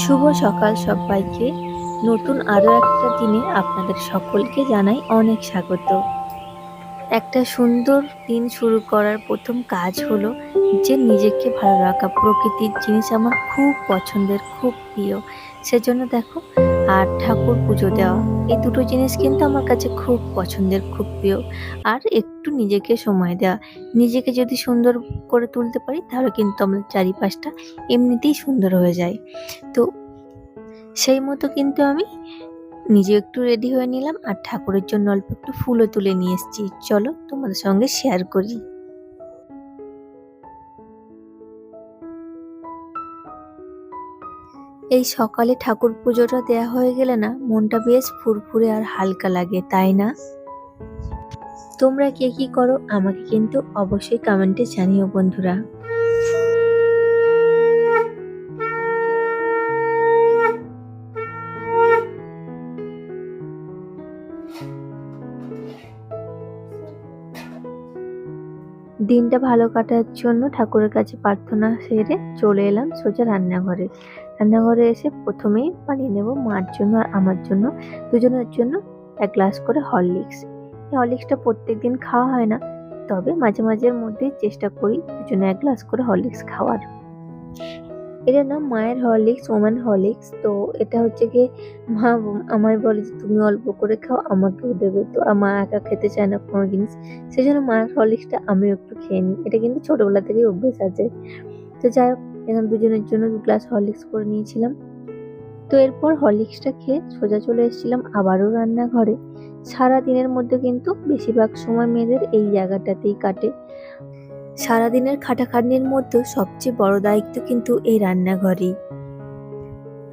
শুভ সকাল সবাইকে। নতুন আরো একটা দিনে আপনাদের সকলকে জানাই অনেক স্বাগত। একটা সুন্দর দিন শুরু করার প্রথম কাজ হলো যে নিজেকে ভালো রাখা। প্রকৃতির জিনিস আমার খুব পছন্দের, খুব প্রিয়। সেজন্য দেখো, আর ঠাকুর পুজো দেওয়া, এই দুটো জিনিস কিন্তু আমার কাছে খুব পছন্দের, খুব প্রিয়। আর একটু নিজেকে সময় দেওয়া। নিজেকে যদি সুন্দর করে তুলতে পারি তাহলে কিন্তু আমাদের চারিপাশটা এমনিতেই সুন্দর হয়ে যায়। তো সেই মতো কিন্তু আমি নিজে একটু রেডি হয়ে নিলাম, আর ঠাকুরের জন্য অল্প একটু ফুলও তুলে নিয়ে এসেছি। চলো তোমাদের সঙ্গে শেয়ার করি। এই সকালে ঠাকুর পুজোটা দেয়া হয়ে গেলে না মনটা বেশ ফুরফুরে আর হালকা লাগে, তাই না? তোমরা কে কি করো আমাকে কিন্তু অবশ্যই কমেন্টে জানিও বন্ধুরা। দিনটা ভালো কাটার জন্য ঠাকুরের কাছে প্রার্থনা সেরে চলে এলাম সোজা রান্নাঘরে। রান্নাঘরে এসে প্রথমেই বানিয়ে নেব মার জন্য আর আমার জন্য, দুজনের জন্য এক গ্লাস করে হরলিক্স। এই হরলিক্সটা প্রত্যেকদিন খাওয়া হয় না, তবে মাঝে মাঝের মধ্যে চেষ্টা করি দুজনে এক গ্লাস করে হরলিক্স খাওয়ার। এটা না মায়ের হরলিক্স, ওম্যান হরলিক্স। তো এটা হচ্ছে গিয়ে মা আমায় বলে যে তুমি অল্প করে খাও, আমাকেও দেবে। তো মা একা খেতে চায় না কোনো জিনিস, সেই জন্য মায়ের হরলিক্সটা আমিও একটু খেয়ে নিই। এটা কিন্তু ছোটবেলা থেকেই অভ্যেস আছে। তো যাই হোক, এখন দুজনের জন্য 2 গ্লাস হরলিক্স করে নিয়েছিলাম। তো এরপর হরলিক্সটা খেয়ে সোজা চলে এসেছিলাম আবারও রান্নাঘরে। সারা দিনের মধ্যে কিন্তু বেশিরভাগ সময় মেয়েদের এই জায়গাটাতেই কাটে। সারাদিনের খাটাখাটনির মধ্যে সবচেয়ে বড় দায়িত্ব কিন্তু এই রান্নাঘরেই।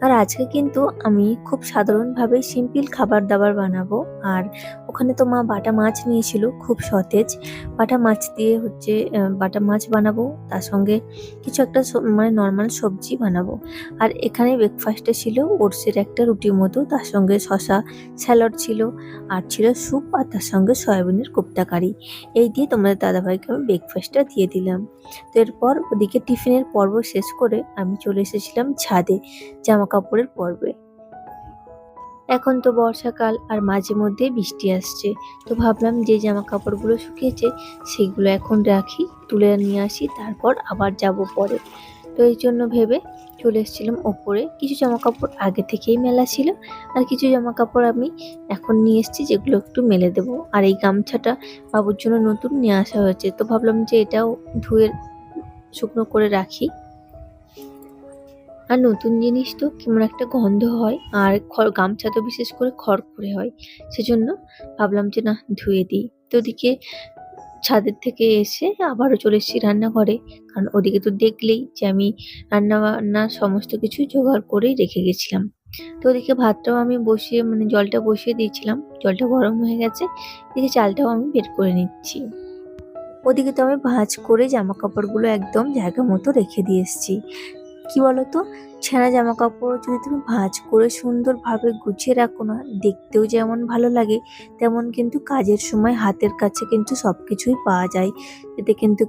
আর আজকে কিন্তু আমি খুব সাধারণভাবে সিম্পল খাবার দাবার বানাবো। আর ওখানে তো মা বাটা মাছ নিয়েছিল, খুব সতেজ বাটা মাছ দিয়ে হচ্ছে বাটা মাছ বানাবো। তার সঙ্গে কিছু একটা মানে নর্মাল সবজি বানাবো। আর এখানে ব্রেকফাস্টে ছিল ওটসের একটা রুটির মতো, তার সঙ্গে শসা স্যালাড ছিল, আর ছিল স্যুপ, আর তার সঙ্গে সয়াবিনের কোপ্তা কারি। এই দিয়ে তোমাদের দাদাভাইকে আমি ব্রেকফাস্টটা দিয়ে দিলাম। তো এরপর ওদিকে টিফিনের পর্ব শেষ করে আমি চলে এসেছিলাম ছাদে জামা কাপড়ের পর্বে। এখন তো বর্ষাকাল আর মাঝে মধ্যে বৃষ্টি আসছে, তো ভাবলাম যে জামা কাপড়গুলো শুকিয়েছে সেগুলো এখন রাখি, তুলে নিয়ে আসি, তারপর আবার যাব পরে। তো এই জন্য ভেবে চলে এসেছিলাম ওপরে। কিছু জামা কাপড় আগে থেকেই মেলা ছিল, আর কিছু জামা কাপড় আমি এখন নিয়ে এসেছি যেগুলো একটু মেলে দেবো। আর এই গামছাটা বাবুর জন্য নতুন নিয়ে আসা হয়েছে, তো ভাবলাম যে এটাও ধুয়ে শুকনো করে রাখি। আর নতুন জিনিস তো কেমন একটা গন্ধ হয়, আর গামছা তো বিশেষ করে খড়খড়ে হয়, সেজন্য ভাবলাম যে না ধুয়ে দিই। তো ওদিকে ছাদের থেকে এসে আবারও চলে এসেছি রান্নাঘরে, কারণ ওদিকে তো দেখলেই যে আমি রান্না বান্না সমস্ত কিছু জোগাড় করেই রেখে গেছিলাম। তো ওদিকে ভাতটাও আমি বসিয়ে মানে জলটা বসিয়ে দিয়েছিলাম, জলটা গরম হয়ে গেছে, এদিকে চালটাও আমি বের করে নিচ্ছি। ওদিকে তো আমি ভাঁজ করে জামা কাপড়গুলো একদম জায়গা মতো রেখে দিয়ে এসেছি। কি বলতো, ছেঁড়া জামা কাপড় যদি তুমি ভাঁজ করে সুন্দরভাবে গুছিয়ে রাখো না, দেখতেও যেমন ভালো লাগে, তেমন কিন্তু কাজের সময় হাতের কাছে কিন্তু সবকিছুই পাওয়া যায়। এতে কিন্তু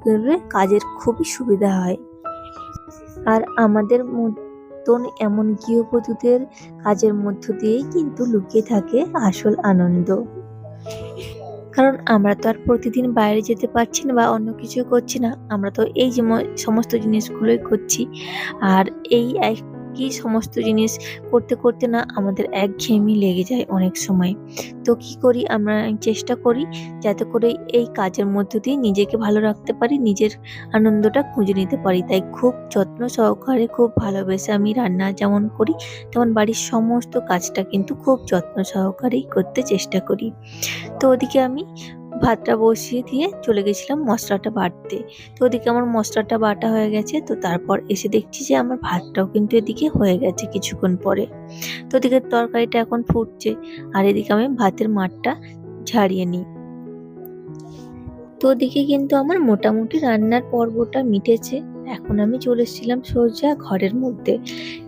কাজের খুবই সুবিধা হয়। আর আমাদের মতন এমন গৃহবধূদের কাজের মধ্য দিয়েই কিন্তু লুকিয়ে থাকে আসল আনন্দ। কারণ আমরা তো আর প্রতিদিন বাইরে যেতে পারছি না বা অন্য কিছু করছি না, আমরা তো এই যে সমস্ত জিনিসগুলোই করছি। আর এই একই সমস্ত জিনিস করতে করতে না আমাদের একঘেয়েমি লেগে যায় অনেক সময়। তো কি করি আমরা, চেষ্টা করি যাতে করে এই কাজের মধ্য দিয়ে নিজেকে ভালো রাখতে পারি, নিজের আনন্দটা খুঁজে নিতে পারি। তাই খুব যত্ন সহকারে, খুব ভালোবেসে আমি রান্না যেমন করি তেমন বাড়ির সমস্ত কাজটা কিন্তু খুব যত্ন সহকারেই করতে চেষ্টা করি। তো ওদিকে আমি ভাতটা বসিয়ে দিয়ে চলে গেছিলাম মশলাটা বাটতে। তো ওদিকে আমার মশলাটা বাটা হয়ে গেছে, তো তারপর এসে দেখছি যে আমার ভাতটাও কিন্তু এদিকে হয়ে গেছে কিছুক্ষণ পরে। তো ওদিকে তরকারিটা এখন ফুটছে, আর এদিকে আমি ভাতের মাঠটা ঝাড়িয়ে নিই। তো ওদিকে কিন্তু আমার মোটামুটি রান্নার পর্বটা মিটেছে। এখন আমি চলে এসেছিলাম সোজা ঘরের মধ্যে।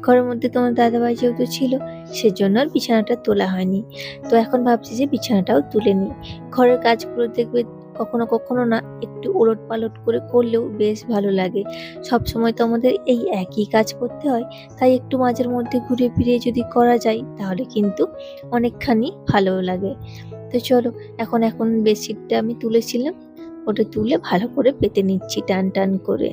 ঘরের মধ্যে তোমার দাদাভাই যেহেতু ছিল, সেজন্য আর বিছানাটা তোলা হয়নি। তো এখন ভাবছি যে বিছানাটাও তুলে নিই। ঘরের কাজগুলো দেখবে কখনো কখনো না একটু ওলট পালট করে করলেও বেশ ভালো লাগে। সব সময় তো আমাদের এই একই কাজ করতে হয়, তাই একটু মাঝের মধ্যে ঘুরে ফিরে যদি করা যায় তাহলে কিন্তু অনেকখানি ভালো লাগে। তো চলো, এখন বেডশিটটা আমি তুলেছিলাম, ওটা তুলে ভালো করে পেতে নিচ্ছি টান টান করে।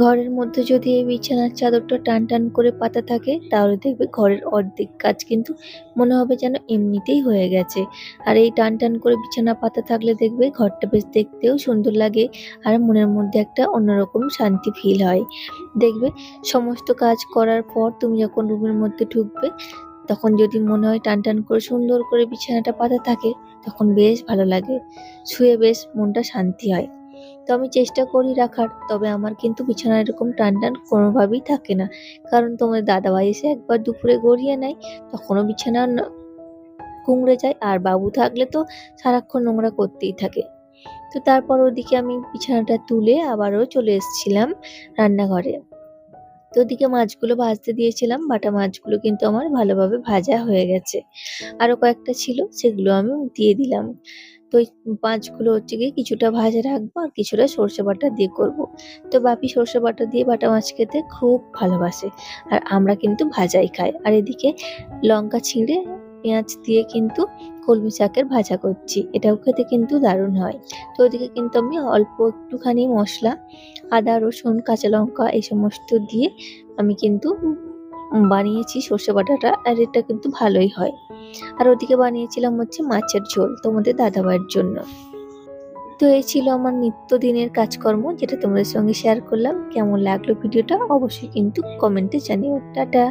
ঘরের মধ্যে যদি এই বিছানার চাদরটা টান টান করে পাতা থাকে তাহলে দেখবে ঘরের অর্ধেক কাজ কিন্তু মনে হবে যেন এমনিতেই হয়ে গেছে। আর এই টান টান করে বিছানা পাতা থাকলে দেখবে ঘরটা বেশ দেখতেও সুন্দর লাগে, আর মনের মধ্যে একটা অন্যরকম শান্তি ফিল হয়। দেখবে সমস্ত কাজ করার পর তুমি যখন রুমের মধ্যে ঢুকবে, তখন যদি মনে হয় টান টান করে সুন্দর করে বিছানাটা পাতা থাকে, তখন বেশ ভালো লাগে, শুয়ে বেশ মনটা শান্তি হয়। তো আমি চেষ্টা করি রাখার, তবে আমার কিন্তু বিছানা এরকম টান টান কোনোভাবেই থাকে না, কারণ তোমাদের দাদাভাই এসে একবার দুপুরে গড়িয়ে নেয়, তখনও বিছানা কুঁকড়ে যায়, আর বাবু থাকলে তো সারাক্ষণ নোংরা করতেই থাকে। তো তারপর ওদিকে আমি বিছানাটা তুলে আবারও চলে এসেছিলাম রান্নাঘরে। তো ওদিকে মাছগুলো ভাজতে দিয়েছিলাম, বাটা মাছগুলো কিন্তু আমার ভালোভাবে ভাজা হয়ে গেছে। আরো কয়েকটা ছিল, সেগুলো আমি দিয়ে দিলাম। তো এই মাছগুলো হচ্ছে গিয়ে কিছুটা ভাজা রাখবো আর কিছুটা সর্ষে বাটা দিয়ে করব। তো বাপি সর্ষে বাটা দিয়ে বাটা মাছ খেতে খুব ভালোবাসে, আর আমরা কিন্তু ভাজাই খাই। আর এদিকে লঙ্কা ছিঁড়ে পেঁয়াজ দিয়ে কিন্তু কলমি শাকের ভাজা করছি, এটাও খেতে কিন্তু দারুণ হয়। তো ওদিকে কিন্তু আমি অল্প একটুখানি মশলা, আদা রসুন কাঁচা লঙ্কা এই সমস্ত দিয়ে আমি কিন্তু বানিয়েছি সর্ষে বাটাটা, আর এটা কিন্তু ভালোই হয়। আর ওদিকে বানিয়েছিলাম হচ্ছে মাছের ঝোল তোমাদের দাদাভাইয়ের জন্য। তো এই ছিল আমার নিত্যদিনের কাজকর্ম, যেটা তোমাদের সঙ্গে শেয়ার করলাম। কেমন লাগলো ভিডিওটা অবশ্যই কিন্তু কমেন্টে জানিও। টাটা।